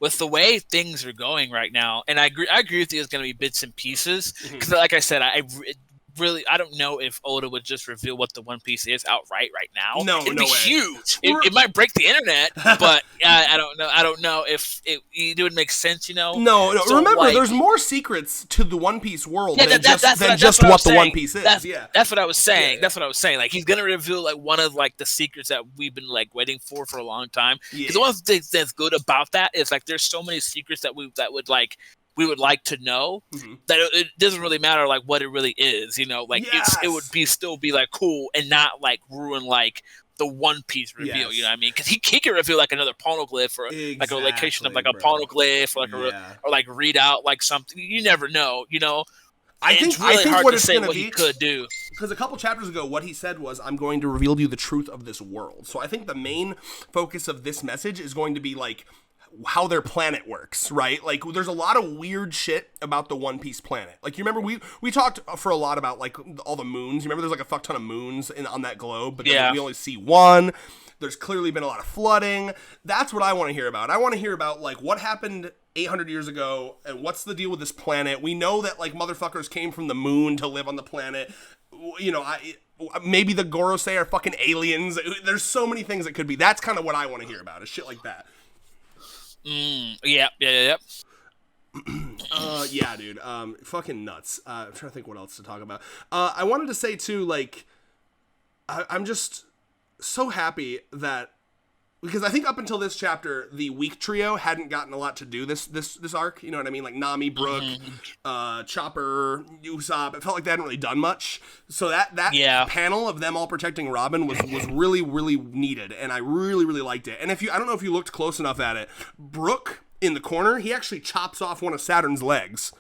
with the way things are going right now, and I agree with you, it's going to be bits and pieces. Because, like I said, I don't know if Oda would just reveal what the One Piece is outright right now. It'd be huge. It might break the internet, but I don't know. I don't know if it would make sense. No. So, remember, like, there's more secrets to the One Piece world than just what the One Piece is. That's what I was saying. Yeah. That's what I was saying. Like, he's gonna reveal like one of like the secrets that we've been like waiting for a long time. Because one of the things that's good about that is like there's so many secrets that we would like to know that it doesn't really matter like what it really is, like it would still be like cool and not like ruin like the One Piece reveal, you know what I mean? Because he can reveal like another poneglyph or like a location of like a poneglyph or like or like read out like something. You never know, I think it's really hard what to say what he could do. Because a couple chapters ago, what he said was, I'm going to reveal to you the truth of this world. So I think the main focus of this message is going to be like how their planet works, right? Like, there's a lot of weird shit about the One Piece planet. Like, you remember we talked for a lot about like all the moons. You remember there's like a fuck ton of moons on that globe, but then we only see one. There's clearly been a lot of flooding. That's what I want to hear about. I want to hear about like what happened 800 years ago and what's the deal with this planet. We know that like motherfuckers came from the moon to live on the planet. Maybe the Gorosei are fucking aliens. There's so many things it could be. That's kind of what I want to hear about, is shit like that. Yep. Yeah, dude. Fucking nuts. I'm trying to think what else to talk about. I wanted to say too, like, I'm just so happy that, because I think up until this chapter, the weak trio hadn't gotten a lot to do this arc. You know what I mean? Like Nami, Brook, Chopper, Usopp. It felt like they hadn't really done much. So that panel of them all protecting Robin was really, really needed, and I really, really liked it. And I don't know if you looked close enough at it, Brook in the corner, he actually chops off one of Saturn's legs.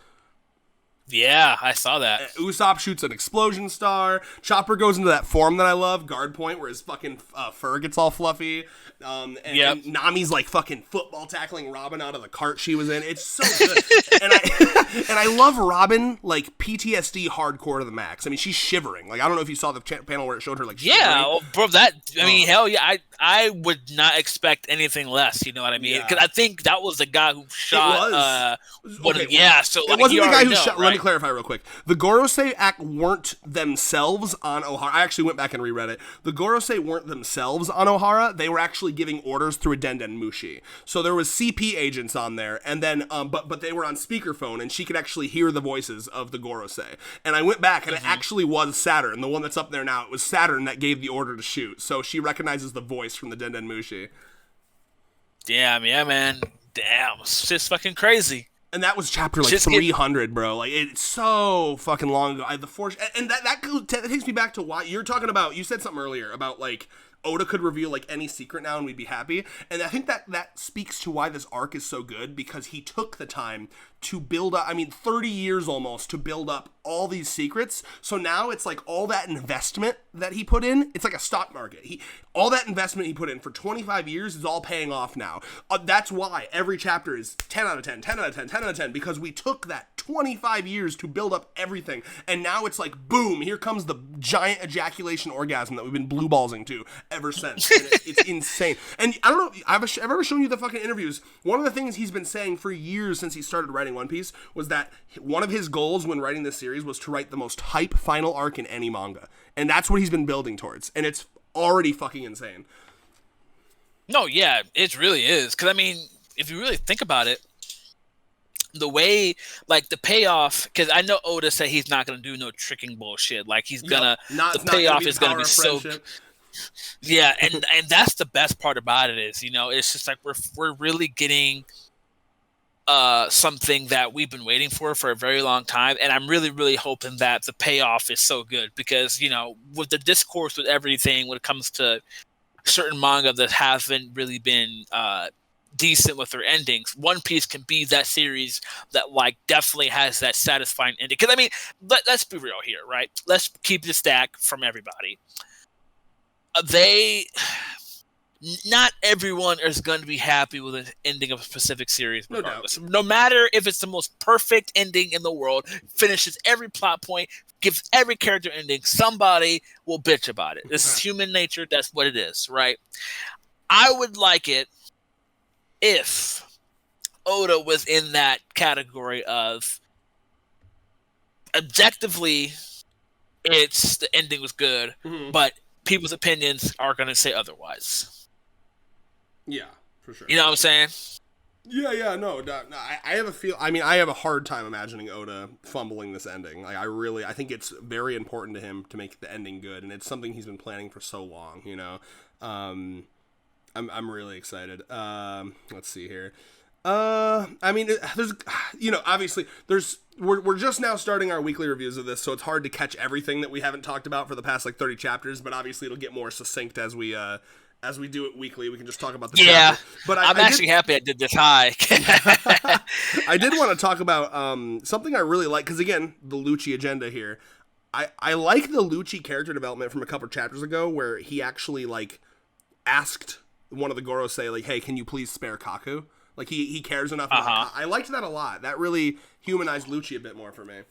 Yeah, I saw that. Usopp shoots an explosion star. Chopper goes into that form that I love, guard point, where his fucking fur gets all fluffy. And Nami's like fucking football tackling Robin out of the cart she was in. It's so good. and I love Robin, like PTSD hardcore to the max. I mean, she's shivering. Like, I don't know if you saw the panel where it showed her like shivering. Yeah, well, bro, I mean, hell yeah. I would not expect anything less. You know what I mean? Because I think that was the guy who shot. So it wasn't the guy who shot. Right? Let me clarify real quick. The Gorosei act weren't themselves on Ohara. I actually went back and reread it. The Gorosei weren't themselves on Ohara. They were actually giving orders through a Denden Mushi. So there was CP agents on there, and then but they were on speakerphone, and she could actually hear the voices of the Gorosei. And I went back, and it actually was Saturn, the one that's up there now. It was Saturn that gave the order to shoot. So she recognizes the voice from the Denden Mushi. Damn, yeah, man. Damn, it's just fucking crazy. And that was chapter like 300, bro. Like, it's so fucking long ago. And that takes me back to why you're talking about. You said something earlier about like Oda could reveal like any secret now and we'd be happy. And I think that speaks to why this arc is so good, because he took the time to build up, 30 years almost to build up all these secrets. So now it's like all that investment that he put in, it's like a stock market. All that investment he put in for 25 years is all paying off now. That's why every chapter is 10 out of 10, 10 out of 10, 10 out of 10, because we took that 25 years to build up everything. And now it's like, boom, here comes the giant ejaculation orgasm that we've been blue ballsing to ever since. And it's insane. And I don't know, I've ever shown you the fucking interviews. One of the things he's been saying for years since he started writing One Piece was that one of his goals when writing this series was to write the most hype final arc in any manga. And that's what he's been building towards. And it's already fucking insane. No, yeah, it really is. Because, if you really think about it, the way, like, the payoff, because I know Oda said he's not going to do no tricking bullshit. Like, he's going to, the payoff is going to be so... Yeah, and that's the best part about it is, it's just like we're really getting... something that we've been waiting for a very long time, and I'm really, really hoping that the payoff is so good because, with the discourse with everything when it comes to certain manga that haven't really been decent with their endings, One Piece can be that series that like definitely has that satisfying ending. Because let's be real here, right? Let's keep the stack from everybody. Not everyone is going to be happy with the ending of a specific series, regardless. No matter if it's the most perfect ending in the world, finishes every plot point, gives every character ending, somebody will bitch about it. This is human nature. That's what it is, right? I would like it if Oda was in that category of objectively, the ending was good, but people's opinions are going to say otherwise. Yeah, for sure. You know what I'm saying? Yeah, no, I have I have a hard time imagining Oda fumbling this ending. Like, I think it's very important to him to make the ending good, and it's something he's been planning for so long, I'm really excited. Let's see here. There's, obviously we're just now starting our weekly reviews of this, so it's hard to catch everything that we haven't talked about for the past like 30 chapters, but obviously it'll get more succinct as we do it weekly. We can just talk about the chapter. But I'm actually happy I did this high. I did want to talk about something I really like, because again, the Lucci agenda here. I like the Lucci character development from a couple chapters ago, where he actually like asked one of the Gorosei like, "Hey, can you please spare Kaku?" Like he cares enough. I liked that a lot. That really humanized Lucci a bit more for me.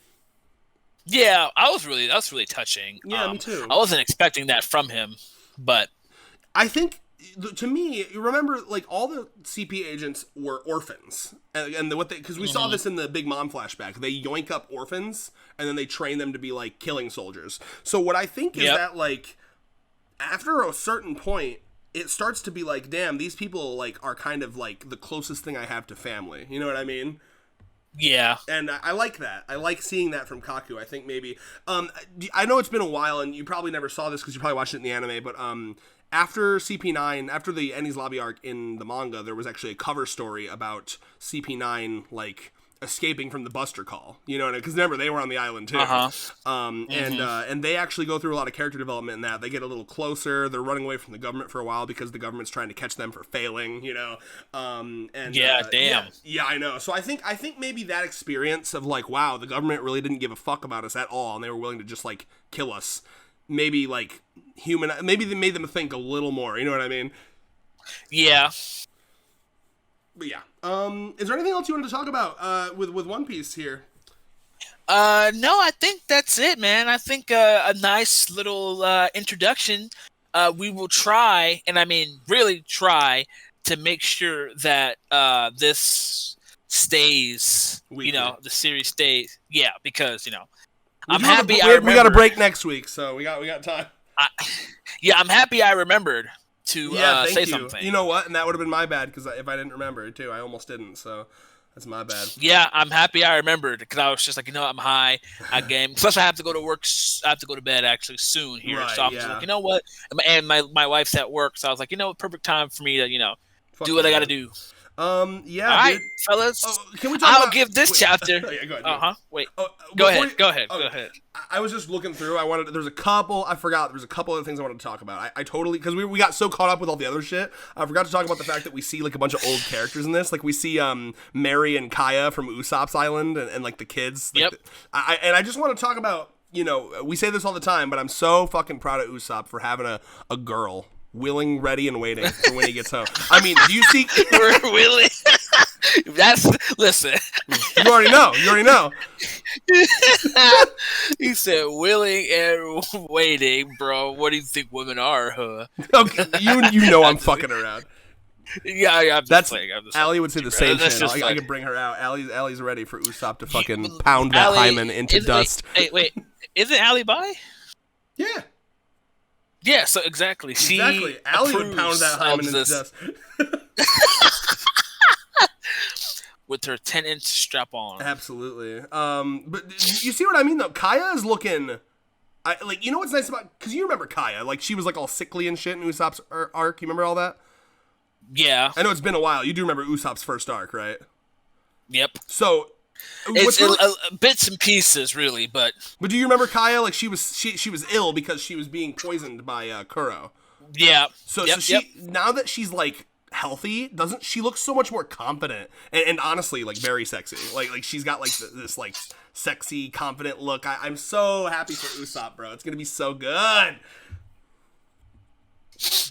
Yeah, that was really touching. Yeah, me too. I wasn't expecting that from him, but I think, to me, you remember, like, all the CP agents were orphans, and because we saw this in the Big Mom flashback. They yoink up orphans, and then they train them to be, like, killing soldiers. So what I think is that, like, after a certain point, it starts to be like, damn, these people, like, are kind of, like, the closest thing I have to family. You know what I mean? Yeah. And I like that. I like seeing that from Kaku. I think maybe... I know it's been a while, and you probably never saw this because you probably watched it in the anime, but... After CP9, after the Enies Lobby arc in the manga, there was actually a cover story about CP9, like, escaping from the Buster Call. You know what I mean? Because remember, they were on the island, too. And they actually go through a lot of character development in that. They get a little closer. They're running away from the government for a while because the government's trying to catch them for failing, damn. Yeah, I know. So I think maybe that experience of, like, wow, the government really didn't give a fuck about us at all, and they were willing to just, like, kill us. Maybe, like, maybe they made them think a little more, you know what I mean? Yeah. But yeah. Is there anything else you wanted to talk about with One Piece here? No, I think that's it, man. I think a nice little introduction we will try, and I mean really try, to make sure that this stays. Weekly. The series stays. Yeah, because I'm happy. We got a break next week, so we got time. I'm happy I remembered to say something. You know what? And that would have been my bad, because if I didn't remember it too, I almost didn't. So that's my bad. Yeah, I'm happy I remembered, because I was just like, I'm high. I game. Plus, I have to go to work. I have to go to bed actually soon here. Right, so I was like, you know what? And my wife's at work, so I was like, perfect time for me to do what I got to do. Yeah. All right, fellas. Can we talk I'll give this chapter. Yeah, go ahead. Wait. Go ahead. I was just looking through. There's a couple. I forgot. There's a couple other things I wanted to talk about. I totally, because we got so caught up with all the other shit. I forgot to talk about the fact that we see like a bunch of old characters in this. Like we see Mary and Kaya from Usopp's Island and like the kids. Like, yep. I just want to talk about. We say this all the time, but I'm so fucking proud of Usopp for having a girl. Willing, ready, and waiting for when he gets home. I mean, do you see? We're willing. Listen. You already know. He said willing and waiting, bro. What do you think women are, huh? Okay, you know I'm fucking around. Yeah, I'm just playing. Allie would say the same shit. I can bring her out. Allie's ready for Usopp to fucking pound that hymen into dust. Wait. Isn't Allie bi? Yeah. Yeah, so exactly. Allie would pound that hymen into dust. With her 10-inch strap on. Absolutely. But you see what I mean, though? Kaya is looking... you know what's nice about... Because you remember Kaya. Like, she was, like, all sickly and shit in Usopp's arc. You remember all that? Yeah. I know it's been a while. You do remember Usopp's first arc, right? Yep. So... It's bits and pieces, really, but... But do you remember Kaya? Like, she was ill because she was being poisoned by Kuro. Yeah. So now that she's, like, healthy, doesn't she look so much more confident and honestly, like, very sexy. Like she's got, like, this, like, sexy, confident look. I'm so happy for Usopp, bro. It's gonna be so good.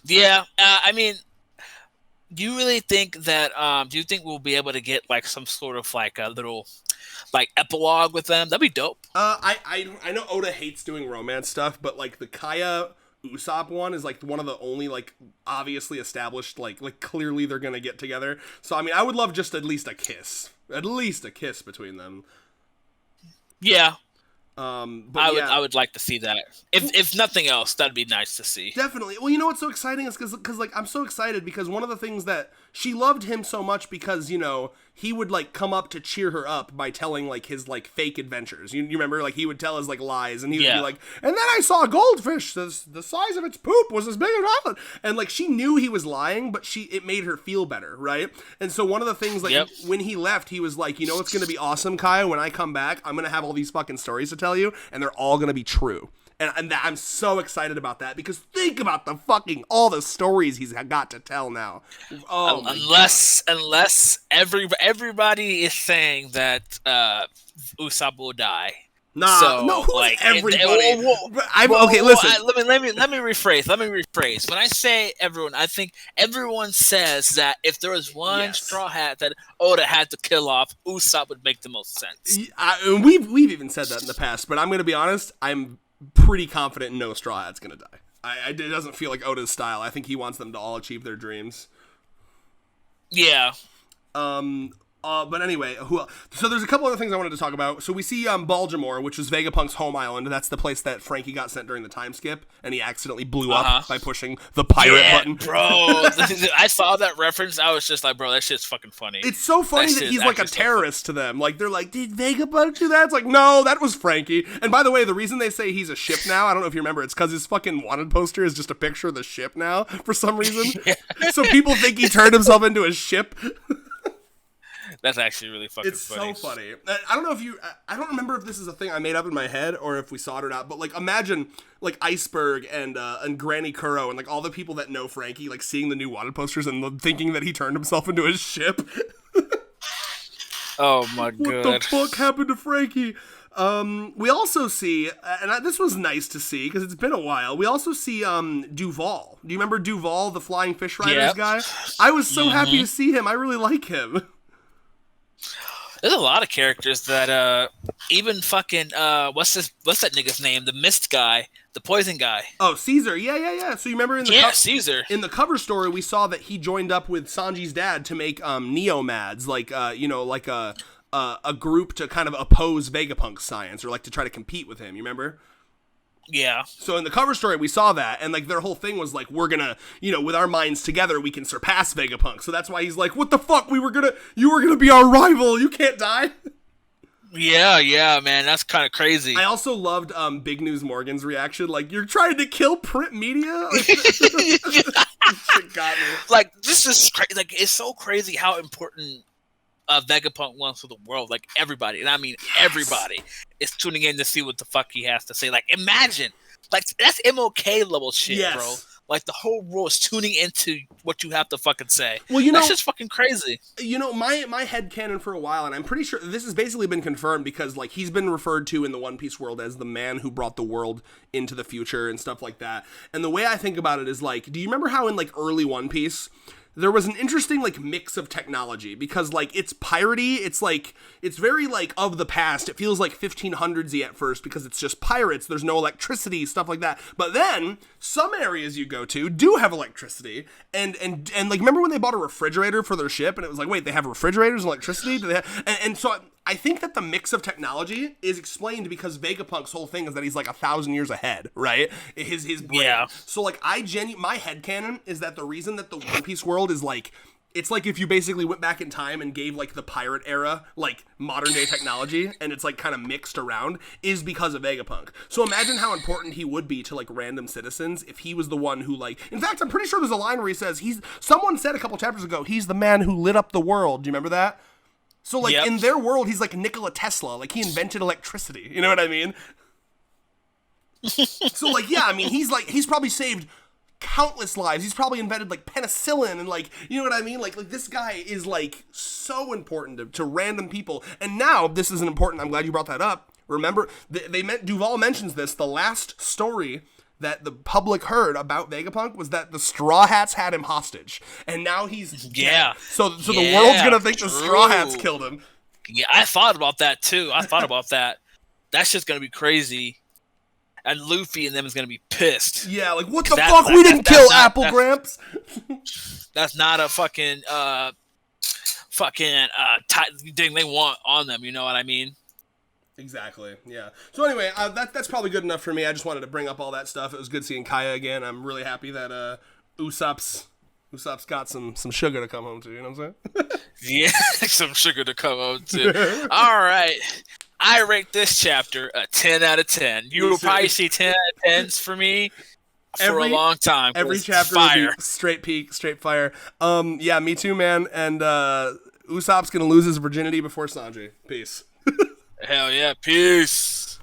Yeah, I mean... Do you really think that, do you think we'll be able to get, like, some sort of, like, a little, like, epilogue with them? That'd be dope. I know Oda hates doing romance stuff, but, like, the Kaya Usopp one is, like, one of the only, like, obviously established, like clearly they're gonna get together. So, I mean, I would love just at least a kiss. At least a kiss between them. Yeah. But I would like to see that. If nothing else, that'd be nice to see. Definitely. Well, you know what's so exciting is because like I'm so excited because one of the things that she loved him so much because he would like come up to cheer her up by telling like his like fake adventures. You remember like he would tell his like lies and he would be like, and then I saw a goldfish. The size of its poop was as big as island. And like she knew he was lying, but it made her feel better, right? And so one of the things like when he left, he was like, it's gonna be awesome, Kaya. When I come back, I'm gonna have all these fucking stories to tell you, and they're all gonna be true. And I'm so excited about that because think about all the stories he's got to tell now. Oh, unless everybody is saying that Usopp will die. Nah, so, no, who's like everybody? Okay, listen. Let me rephrase. When I say everyone, I think everyone says that if there was one Straw Hat that Oda had to kill off, Usopp would make the most sense. We've even said that in the past, but I'm going to be honest. I'm pretty confident no Straw Hat's going to die. It doesn't feel like Oda's style. I think he wants them to all achieve their dreams. Yeah. But anyway, so there's a couple other things I wanted to talk about. So we see Baltimore, which is Vegapunk's home island. That's the place that Frankie got sent during the time skip, and he accidentally blew up by pushing the pirate button. Bro, I saw that reference. I was just like, bro, that shit's fucking funny. It's so funny that he's like a terrorist to them. Like, they're like, did Vegapunk do that? It's like, no, that was Frankie. And by the way, the reason they say he's a ship now, I don't know if you remember, it's because his fucking wanted poster is just a picture of the ship now, for some reason. So people think he turned himself into a ship. That's actually really fucking funny. It's so funny. I don't know I don't remember if this is a thing I made up in my head or if we saw it or not, but like imagine like Iceberg and Granny Kuro and like all the people that know Frankie like seeing the new wanted posters and thinking that he turned himself into a ship. Oh my god. What the fuck happened to Frankie? We also see, and this was nice to see because it's been a while. We also see Duval. Do you remember Duval, the flying fish riders guy? I was so happy to see him. I really like him. There's a lot of characters that even fucking what's that nigga's name? The mist guy, the poison guy. Oh, Caesar. Yeah. So you remember in the Caesar. In the cover story, we saw that he joined up with Sanji's dad to make Neomads, like like a group to kind of oppose Vegapunk science, or like to try to compete with him. You remember? Yeah. So in the cover story, we saw that, and like their whole thing was like, we're gonna, with our minds together, we can surpass Vegapunk. So that's why he's like, what the fuck? You were gonna be our rival. You can't die. Yeah, man, that's kind of crazy. I also loved Big News Morgan's reaction. Like, you're trying to kill print media? Got me. Like, this is crazy. Like, it's so crazy how important Vegapunk wants for the world. Like, everybody, and I mean everybody, is tuning in to see what the fuck he has to say. Like, imagine, like, that's MLK level shit, bro. Like, the whole world is tuning into what you have to fucking say. Well, that's just fucking crazy. My headcanon for a while, and I'm pretty sure this has basically been confirmed because, like, he's been referred to in the One Piece world as the man who brought the world into the future and stuff like that. And the way I think about it is, like, do you remember how in, like, early One Piece, there was an interesting, like, mix of technology because, like, it's piratey. It's, like, it's very, like, of the past. It feels like 1500s-y at first because it's just pirates. There's no electricity, stuff like that. But then, some areas you go to do have electricity. And like, remember when they bought a refrigerator for their ship? And it was like, wait, they have refrigerators and electricity? Do they have... and so... I think that the mix of technology is explained because Vegapunk's whole thing is that he's like 1,000 years ahead, right? His brain. Yeah. So like my headcanon is that the reason that the One Piece world is like, it's like if you basically went back in time and gave like the pirate era like modern day technology and it's like kind of mixed around is because of Vegapunk. So imagine how important he would be to like random citizens if he was the one who like, in fact, I'm pretty sure there's a line where he says someone said a couple chapters ago, he's the man who lit up the world. Do you remember that? So, like, in their world, he's like Nikola Tesla. Like, he invented electricity. You know what I mean? So, like, yeah, I mean, he's probably saved countless lives. He's probably invented, like, penicillin and, like, you know what I mean? Like this guy is, like, so important to random people. And now, this is important. I'm glad you brought that up. Remember, Duval mentions this. The last story that the public heard about Vegapunk was that the Straw Hats had him hostage, and now he's dead. So the world's gonna think the Straw Hats killed him. Yeah, I thought about that too. That's just gonna be crazy, and Luffy and them is gonna be pissed. Yeah, like what the fuck? We didn't kill Apple Gramps. That's not a fucking thing they want on them. You know what I mean? Exactly, yeah. So anyway, that's probably good enough for me. I just wanted to bring up all that stuff. It was good seeing Kaya again. I'm really happy that Usopp's got some sugar to come home to, you know what I'm saying? Yeah, some sugar to come home to. All right. I rate this chapter a 10 out of 10. You will probably see 10 out of 10s for me for a long time. Every chapter will be straight peak, straight fire. Yeah, me too, man. And Usopp's going to lose his virginity before Sanji. Peace. Hell yeah, peace.